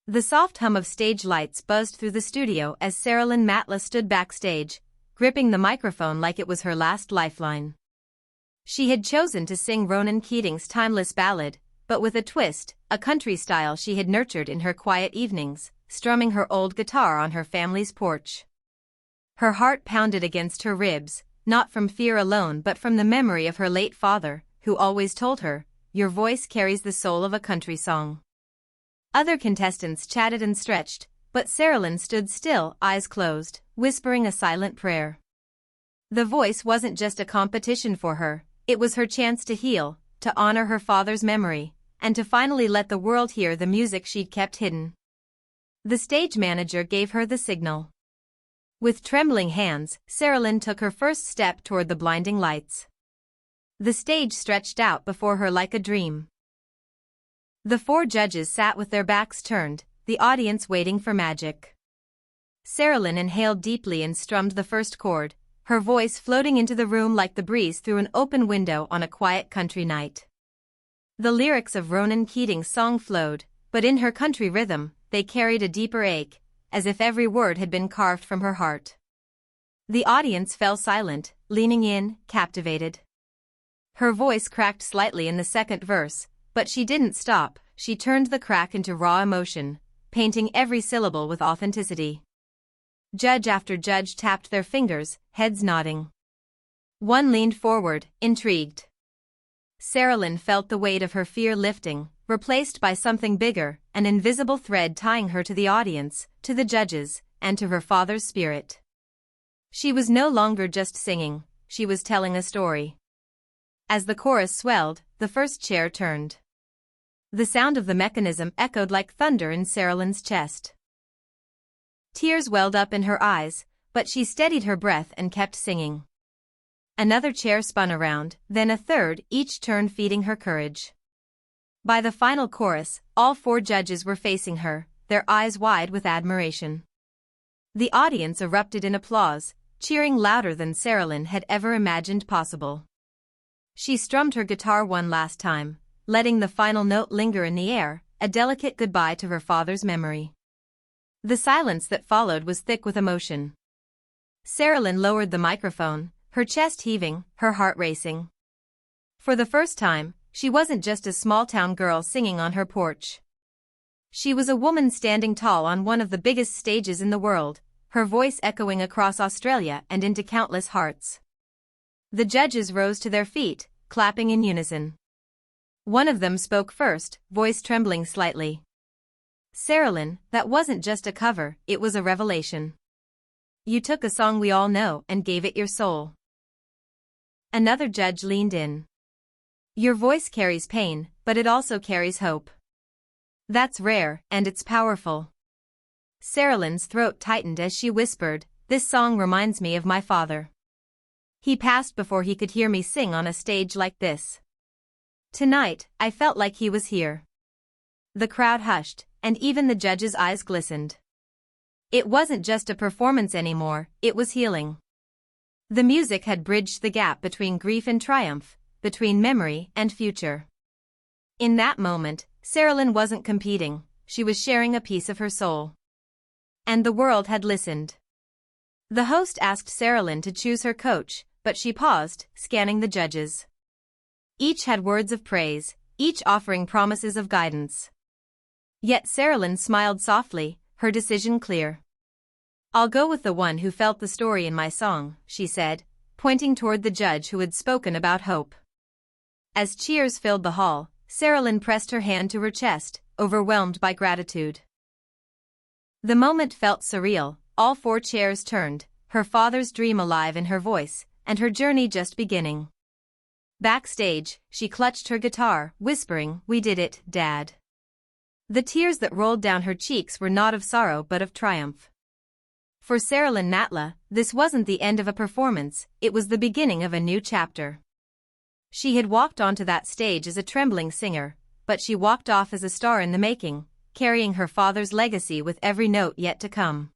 The soft hum of stage lights buzzed through the studio as Saralyn Matla stood backstage, gripping the microphone like it was her last lifeline. She had chosen to sing Ronan Keating's timeless ballad, but with a twist, a country style she had nurtured in her quiet evenings, strumming her old guitar on her family's porch. Her heart pounded against her ribs, not from fear alone but from the memory of her late father, who always told her, "Your voice carries the soul of a country song." Other contestants chatted and stretched, but Saralyn stood still, eyes closed, whispering a silent prayer. The voice wasn't just a competition for her, it was her chance to heal, to honor her father's memory, and to finally let the world hear the music she'd kept hidden. The stage manager gave her the signal. With trembling hands, Saralyn took her first step toward the blinding lights. The stage stretched out before her like a dream. The 4 judges sat with their backs turned, the audience waiting for magic. Saralyn inhaled deeply and strummed the first chord, her voice floating into the room like the breeze through an open window on a quiet country night. The lyrics of Ronan Keating's song flowed, but in her country rhythm, they carried a deeper ache, as if every word had been carved from her heart. The audience fell silent, leaning in, captivated. Her voice cracked slightly in the second verse, but she didn't stop, she turned the crack into raw emotion, painting every syllable with authenticity. Judge after judge tapped their fingers, heads nodding. One leaned forward, intrigued. Saralyn felt the weight of her fear lifting, replaced by something bigger, an invisible thread tying her to the audience, to the judges, and to her father's spirit. She was no longer just singing, she was telling a story. As the chorus swelled, the first chair turned. The sound of the mechanism echoed like thunder in Saralyn's chest. Tears welled up in her eyes, but she steadied her breath and kept singing. Another chair spun around, then a third, each turn feeding her courage. By the final chorus, all 4 judges were facing her, their eyes wide with admiration. The audience erupted in applause, cheering louder than Saralyn had ever imagined possible. She strummed her guitar one last time, letting the final note linger in the air, a delicate goodbye to her father's memory. The silence that followed was thick with emotion. Saralyn lowered the microphone, her chest heaving, her heart racing. For the first time, she wasn't just a small-town girl singing on her porch. She was a woman standing tall on one of the biggest stages in the world, her voice echoing across Australia and into countless hearts. The judges rose to their feet, clapping in unison. One of them spoke first, voice trembling slightly. "Saralyn, that wasn't just a cover, it was a revelation. You took a song we all know and gave it your soul." Another judge leaned in. "Your voice carries pain, but it also carries hope. That's rare, and it's powerful." Saralyn's throat tightened as she whispered, "This song reminds me of my father. He passed before he could hear me sing on a stage like this. Tonight, I felt like he was here." The crowd hushed, and even the judges' eyes glistened. It wasn't just a performance anymore, it was healing. The music had bridged the gap between grief and triumph, between memory and future. In that moment, Saralyn wasn't competing, she was sharing a piece of her soul. And the world had listened. The host asked Saralyn to choose her coach, but she paused, scanning the judges. Each had words of praise, each offering promises of guidance. Yet Saralyn smiled softly, her decision clear. "I'll go with the one who felt the story in my song," she said, pointing toward the judge who had spoken about hope. As cheers filled the hall, Saralyn pressed her hand to her chest, overwhelmed by gratitude. The moment felt surreal, all 4 chairs turned, her father's dream alive in her voice, and her journey just beginning. Backstage, she clutched her guitar, whispering, "We did it, Dad." The tears that rolled down her cheeks were not of sorrow but of triumph. For Saralyn Matla, this wasn't the end of a performance, it was the beginning of a new chapter. She had walked onto that stage as a trembling singer, but she walked off as a star in the making, carrying her father's legacy with every note yet to come.